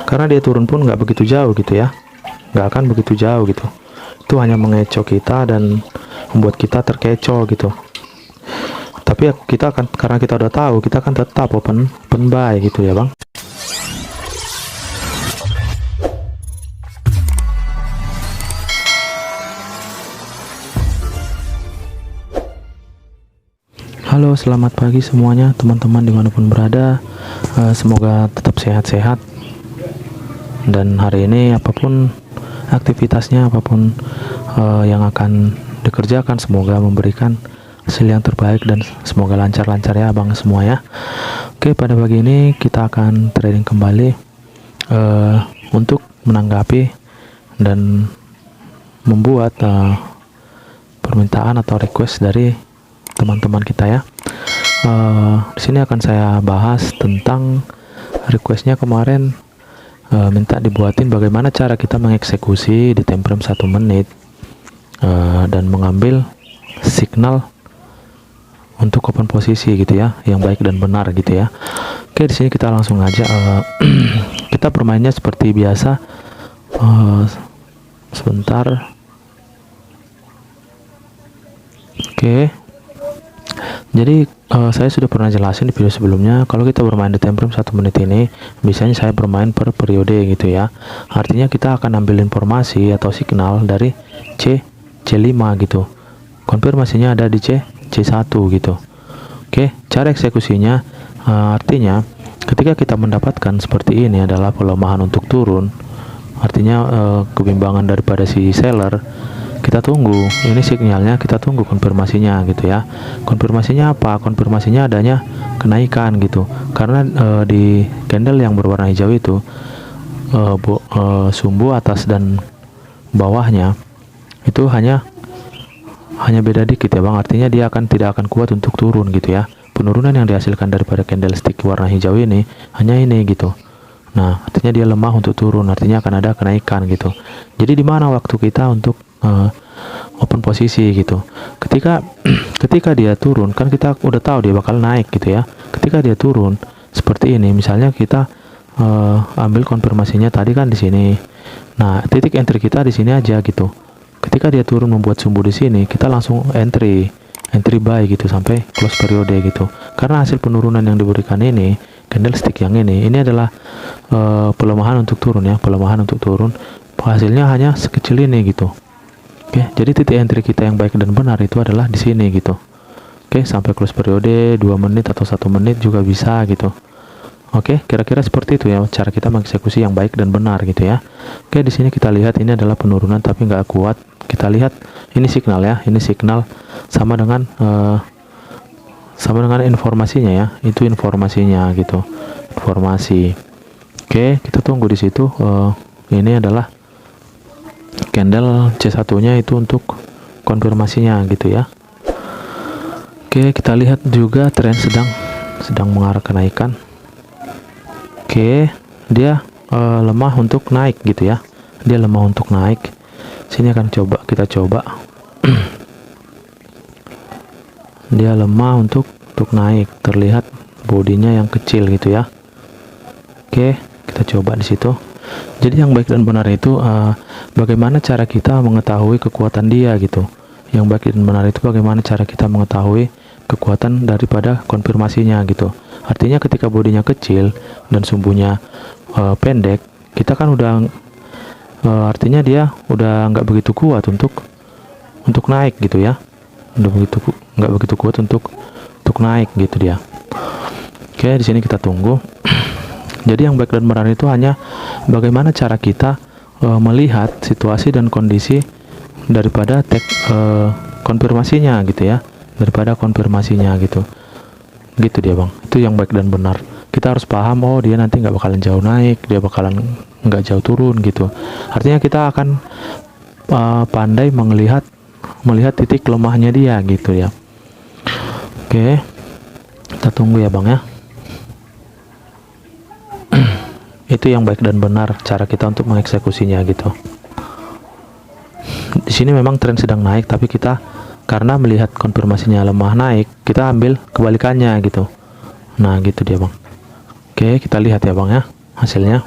karena dia turun pun nggak begitu jauh gitu ya, nggak akan begitu jauh gitu. Itu hanya mengecoh kita dan membuat kita terkecoh gitu. Tapi kita akan, karena kita udah tahu, kita akan tetap open buy gitu ya bang. Halo, selamat pagi semuanya teman-teman dimanapun berada. Semoga tetap sehat-sehat. Dan hari ini apapun aktivitasnya, apapun yang akan dikerjakan, semoga memberikan hasil yang terbaik dan semoga lancar-lancar ya bang semua ya. Oke, pada pagi ini kita akan trading kembali untuk menanggapi dan membuat permintaan atau request dari teman-teman kita ya. Di sini akan saya bahas tentang requestnya kemarin, minta dibuatin bagaimana cara kita mengeksekusi di time frame 1 menit dan mengambil signal untuk open posisi gitu ya, yang baik dan benar gitu ya. Oke, di sini kita langsung aja kita bermainnya seperti biasa. Sebentar. Oke. Jadi saya sudah pernah jelasin di video sebelumnya, kalau kita bermain di time frame 1 menit ini, biasanya saya bermain per periode gitu ya. Artinya kita akan ambil informasi atau signal dari C5 gitu. Konfirmasinya ada di C1 gitu. Oke, cara eksekusinya artinya ketika kita mendapatkan seperti ini adalah pelemahan untuk turun, artinya kebimbangan daripada si seller, kita tunggu ini sinyalnya, kita tunggu konfirmasinya gitu ya. Konfirmasinya apa? Konfirmasinya adanya kenaikan gitu, karena di candle yang berwarna hijau itu sumbu atas dan bawahnya itu hanya beda dikit ya bang, artinya dia tidak akan kuat untuk turun gitu ya. Penurunan yang dihasilkan daripada candlestick warna hijau ini hanya ini gitu. Nah, artinya dia lemah untuk turun, artinya akan ada kenaikan gitu. Jadi di mana waktu kita untuk open posisi gitu? Ketika dia turun, kan kita udah tahu dia bakal naik gitu ya. Ketika dia turun seperti ini, misalnya kita ambil konfirmasinya tadi kan di sini. Nah, titik entry kita di sini aja gitu. Ketika dia turun membuat sumbu di sini, kita langsung entry buy gitu sampai close periode gitu. Karena hasil penurunan yang diberikan ini, candlestick yang ini adalah pelemahan untuk turun ya, pelemahan untuk turun. Hasilnya hanya sekecil ini gitu. Oke, jadi titik entry kita yang baik dan benar itu adalah di sini gitu. Oke, sampai close periode 2 menit atau 1 menit juga bisa gitu. Oke, kira-kira seperti itu ya cara kita mengeksekusi yang baik dan benar gitu ya. Oke, di sini kita lihat ini adalah penurunan tapi nggak kuat. Kita lihat ini signal ya, ini signal sama dengan informasinya ya, itu informasinya gitu, informasi. Oke, kita tunggu di situ. Ini adalah candle C1 nya itu untuk konfirmasinya gitu ya. Oke, kita lihat juga tren sedang mengarah kenaikan. Oke, dia lemah untuk naik gitu ya, dia lemah untuk naik. Sini akan kita coba dia lemah untuk naik, terlihat bodinya yang kecil gitu ya. Oke, kita coba di situ. Jadi yang baik dan benar itu bagaimana cara kita mengetahui kekuatan dia gitu. Yang baik dan benar itu bagaimana cara kita mengetahui kekuatan daripada konfirmasinya gitu. Artinya ketika bodinya kecil dan sumbunya pendek, kita kan udah artinya dia udah nggak begitu kuat untuk naik gitu ya. Nggak begitu kuat untuk naik gitu dia. Oke, di sini kita tunggu. Jadi yang baik dan benar itu hanya bagaimana cara kita melihat situasi dan kondisi daripada konfirmasinya gitu ya, daripada konfirmasinya gitu. Gitu dia bang, itu yang baik dan benar. Kita harus paham, oh dia nanti nggak bakalan jauh naik, dia bakalan nggak jauh turun gitu. Artinya kita akan pandai melihat titik lemahnya dia gitu ya. Oke, kita tunggu ya bang ya. Itu yang baik dan benar cara kita untuk mengeksekusinya gitu. Di sini memang tren sedang naik, tapi kita karena melihat konfirmasinya lemah naik, kita ambil kebalikannya gitu. Nah gitu dia bang. Oke, kita lihat ya bang ya hasilnya.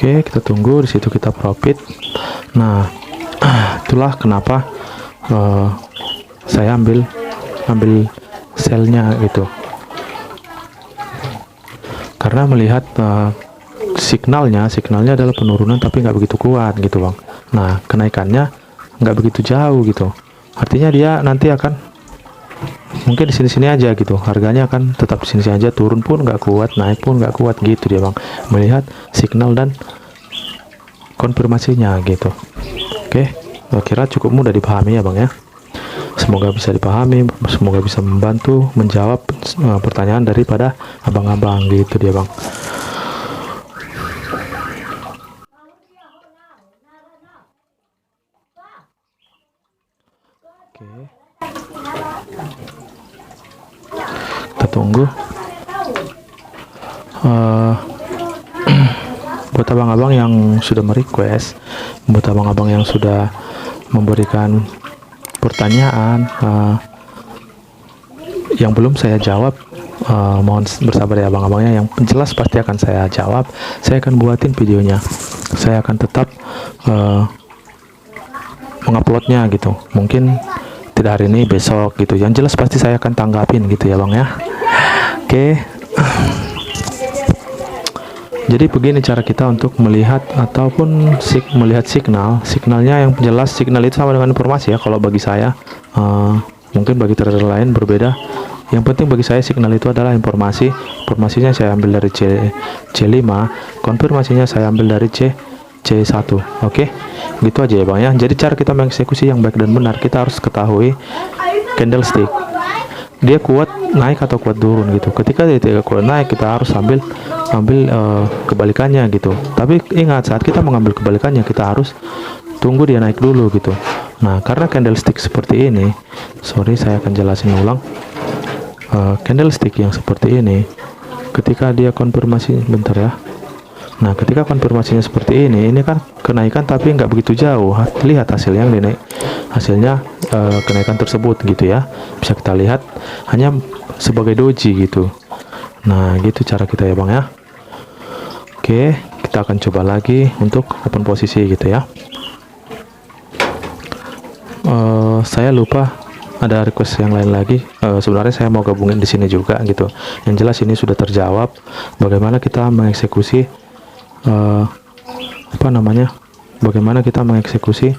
Oke, kita tunggu di situ, kita profit. Nah, itulah kenapa saya ambil selnya gitu, karena melihat signalnya adalah penurunan tapi nggak begitu kuat gitu bang. Nah, kenaikannya nggak begitu jauh gitu, artinya dia nanti akan mungkin di sini-sini aja gitu, harganya akan tetap di sini aja, turun pun nggak kuat, naik pun nggak kuat gitu dia bang, melihat signal dan konfirmasinya gitu. Oke, kira cukup mudah dipahami ya bang ya. Semoga bisa dipahami, semoga bisa membantu menjawab pertanyaan daripada abang-abang gitu dia bang. Oke, kita tunggu. Buat abang-abang yang sudah merequest, buat abang-abang yang sudah memberikan pertanyaan yang belum saya jawab, mohon bersabar ya abang-abangnya, yang jelas pasti akan saya jawab. Saya akan buatin videonya, saya akan tetap menguploadnya gitu, mungkin tidak hari ini, besok gitu, yang jelas pasti saya akan tanggapin gitu ya bang ya. Oke. Jadi begini cara kita untuk melihat ataupun melihat signalnya, yang jelas signal itu sama dengan informasi ya kalau bagi saya. Mungkin bagi trader lain berbeda. Yang penting bagi saya signal itu adalah informasinya saya ambil dari C5, konfirmasinya saya ambil dari C1. Oke, gitu aja ya bang ya. Jadi cara kita mengeksekusi yang baik dan benar, kita harus ketahui candlestick dia kuat naik atau kuat turun gitu. Ketika dia tidak kuat naik, kita harus ambil kebalikannya gitu. Tapi ingat, saat kita mengambil kebalikannya, kita harus tunggu dia naik dulu gitu. Nah, karena candlestick seperti ini, sorry saya akan jelasin ulang. Candlestick yang seperti ini, ketika dia konfirmasi, bentar ya. Nah, ketika konfirmasinya seperti ini kan kenaikan tapi nggak begitu jauh. Lihat hasilnya, hasilnya kenaikan tersebut gitu ya, bisa kita lihat hanya sebagai doji gitu. Nah, gitu cara kita ya bang ya. Oke, kita akan coba lagi untuk open posisi gitu ya. Saya lupa ada request yang lain lagi. Sebenarnya saya mau gabungin di sini juga gitu. Yang jelas ini sudah terjawab. Bagaimana kita mengeksekusi bagaimana kita mengeksekusi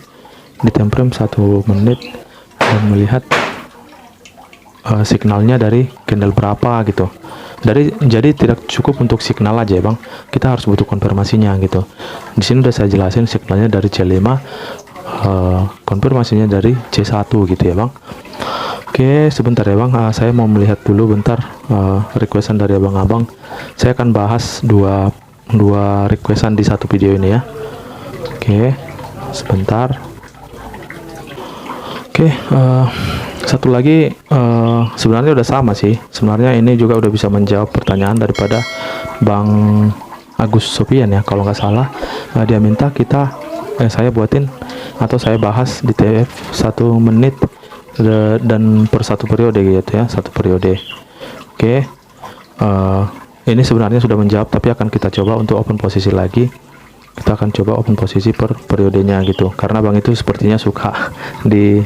di time frame 1 menit dan melihat signalnya dari candle berapa gitu. Jadi tidak cukup untuk signal aja ya bang, kita harus butuh konfirmasinya gitu. Di sini udah saya jelasin signalnya dari C5, konfirmasinya dari C1 gitu ya bang. Oke, sebentar ya bang, saya mau melihat dulu bentar requestan dari abang-abang. Saya akan bahas dua requestan di satu video ini ya. Oke, sebentar. Oke, satu lagi, sebenarnya udah sama sih. Sebenarnya ini juga udah bisa menjawab pertanyaan daripada Bang Agus Sofian ya, kalau nggak salah. Dia minta saya buatin atau saya bahas di TF 1 menit dan per satu periode gitu ya, satu periode. Oke, ini sebenarnya sudah menjawab, tapi akan kita coba untuk open posisi lagi. Kita akan coba open posisi per periodenya gitu, karena bang itu sepertinya suka di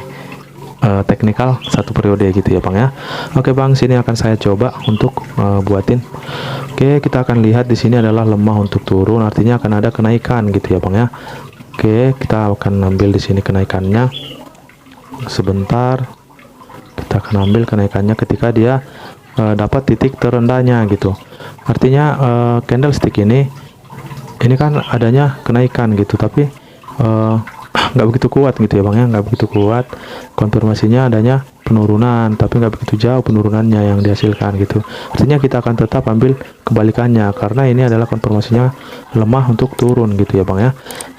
teknikal satu periode gitu ya bang ya. Oke bang, sini akan saya coba untuk buatin. Oke, kita akan lihat di sini adalah lemah untuk turun, artinya akan ada kenaikan gitu ya bang ya. Oke, kita akan ambil di sini kenaikannya. Sebentar, kita akan ambil kenaikannya ketika dia dapat titik terendahnya gitu. Artinya candlestick ini kan adanya kenaikan gitu, tapi nggak begitu kuat gitu ya bang ya, nggak begitu kuat. Konfirmasinya adanya penurunan, tapi nggak begitu jauh penurunannya yang dihasilkan gitu. Artinya kita akan tetap ambil kebalikannya, karena ini adalah konfirmasinya lemah untuk turun gitu ya bang ya.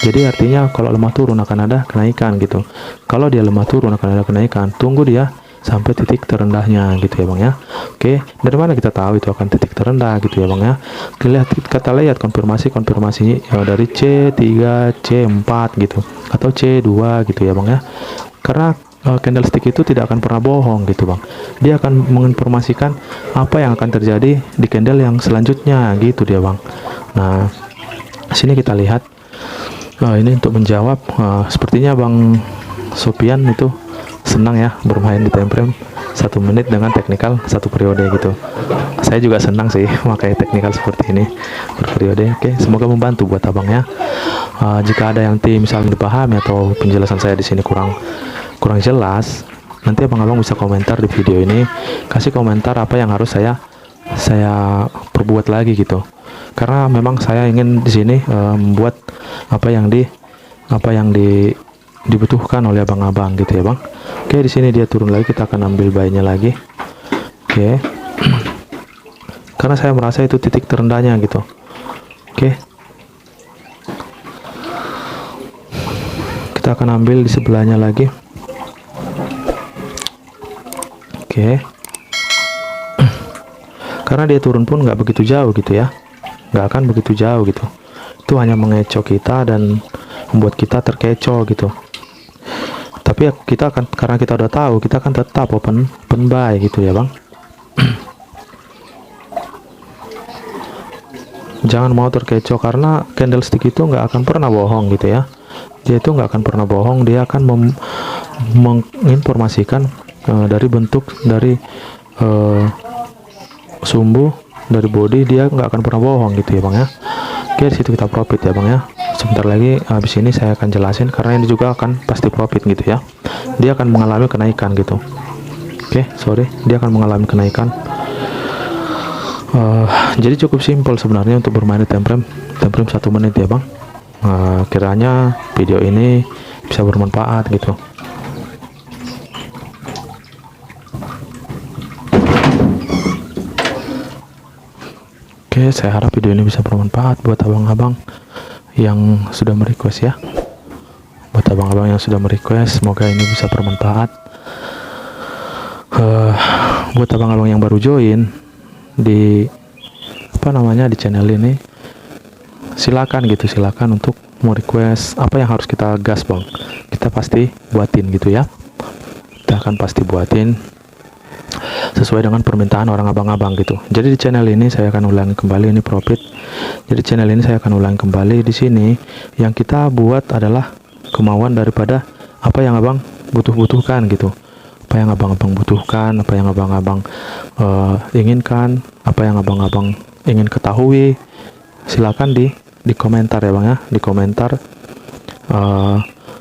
Jadi artinya kalau lemah turun akan ada kenaikan gitu. Kalau dia lemah turun akan ada kenaikan, tunggu dia sampai titik terendahnya gitu ya bang ya. Oke, dari mana kita tahu itu akan titik terendah gitu ya bang ya? Kita lihat konfirmasi dari C3, C4 gitu, atau C2 gitu ya bang ya. Karena candlestick itu tidak akan pernah bohong gitu bang, dia akan menginformasikan apa yang akan terjadi di candle yang selanjutnya gitu dia bang. Nah, Sini kita lihat. Ini untuk menjawab, sepertinya Bang Sopian itu senang ya bermain di time frame 1 menit dengan teknikal 1 periode gitu. Saya juga senang sih memakai teknikal seperti ini berperiode. Oke, semoga membantu buat abang ya. Jika ada yang misalnya dipahami atau penjelasan saya di sini kurang jelas, nanti abang-abang bisa komentar di video ini, kasih komentar apa yang harus saya perbuat lagi gitu. Karena memang saya ingin di sini membuat apa yang dibutuhkan oleh abang-abang gitu ya bang. Oke, di sini dia turun lagi, kita akan ambil buy-nya lagi. Oke. Karena saya merasa itu titik terendahnya gitu. Oke. Kita akan ambil di sebelahnya lagi. Oke. Karena dia turun pun nggak begitu jauh gitu ya, nggak akan begitu jauh gitu. Itu hanya mengecoh kita dan membuat kita terkecoh gitu. Tapi ya kita akan, karena kita udah tahu, kita akan tetap open buy gitu ya bang. Jangan mau terkecoh, karena candlestick itu nggak akan pernah bohong gitu ya. Dia itu nggak akan pernah bohong, dia akan menginformasikan dari bentuk, dari sumbu, dari body, dia nggak akan pernah bohong gitu ya bang ya. Oke, di situ kita profit ya bang ya. Sebentar lagi habis ini saya akan jelasin, karena ini juga akan pasti profit gitu ya. Dia akan mengalami kenaikan gitu. Oke, sorry, dia akan mengalami kenaikan. Jadi cukup simpel sebenarnya untuk bermain di time frame 1 menit ya bang. Kiranya video ini bisa bermanfaat gitu. Oke, saya harap video ini bisa bermanfaat buat abang-abang yang sudah merequest ya. Buat abang-abang yang sudah merequest, semoga ini bisa bermanfaat. Buat abang-abang yang baru join di di channel ini, silakan untuk mau request apa yang harus kita gas bang, kita pasti buatin gitu ya. Kita akan pasti buatin sesuai dengan permintaan orang abang-abang gitu. Jadi di channel ini saya akan ulangi kembali, ini profit. Jadi channel ini saya akan ulangi kembali, di sini yang kita buat adalah kemauan daripada apa yang abang butuhkan gitu. Apa yang abang-abang butuhkan, apa yang abang-abang inginkan, apa yang abang-abang ingin ketahui, silakan di komentar ya bang ya. Di komentar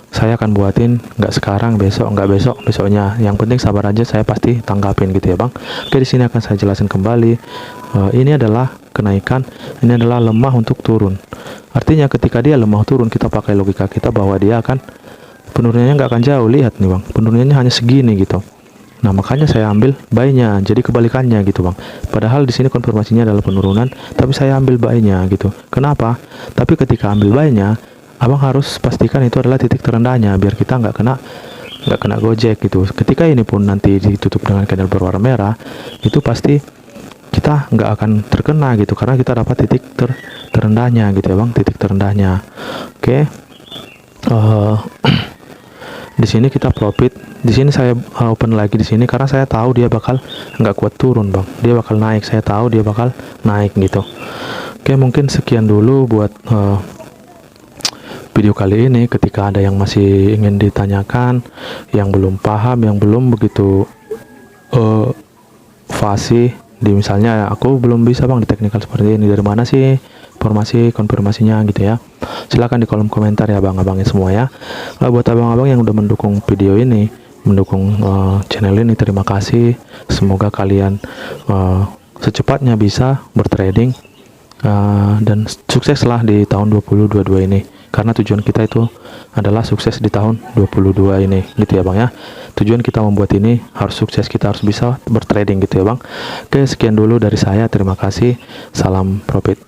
saya akan buatin, nggak sekarang, besok, nggak besoknya, yang penting sabar aja, saya pasti tanggapin gitu ya bang. Oke, di sini akan saya jelasin kembali. Ini adalah kenaikan, ini adalah lemah untuk turun. Artinya ketika dia lemah turun, kita pakai logika kita bahwa dia akan penurunannya nggak akan jauh. Lihat nih bang, penurunannya hanya segini gitu. Nah makanya saya ambil buy-nya, jadi kebalikannya gitu bang. Padahal di sini konfirmasinya adalah penurunan, tapi saya ambil buy-nya gitu. Kenapa? Tapi ketika ambil buy-nya, abang harus pastikan itu adalah titik terendahnya, biar kita nggak kena gojek gitu. Ketika ini pun nanti ditutup dengan candle berwarna merah, itu pasti kita nggak akan terkena gitu, karena kita dapat titik terendahnya gitu ya bang, titik terendahnya. Oke. Di sini kita profit. Di sini saya open lagi di sini karena saya tahu dia bakal nggak kuat turun bang, dia bakal naik. Saya tahu dia bakal naik gitu. Oke, mungkin sekian dulu buat video kali ini. Ketika ada yang masih ingin ditanyakan, yang belum paham, yang belum begitu fasih di, misalnya aku belum bisa bang di teknikal seperti ini, dari mana sih konfirmasinya gitu ya, silahkan di kolom komentar ya abang-abangnya semua ya. Buat abang-abang yang udah mendukung video ini, mendukung channel ini, terima kasih. Semoga kalian secepatnya bisa bertrading dan sukseslah di tahun 2022 ini, karena tujuan kita itu adalah sukses di tahun 2022 ini gitu ya bang ya. Tujuan kita membuat ini harus sukses, kita harus bisa bertrading gitu ya bang. Oke, sekian dulu dari saya, terima kasih, salam profit.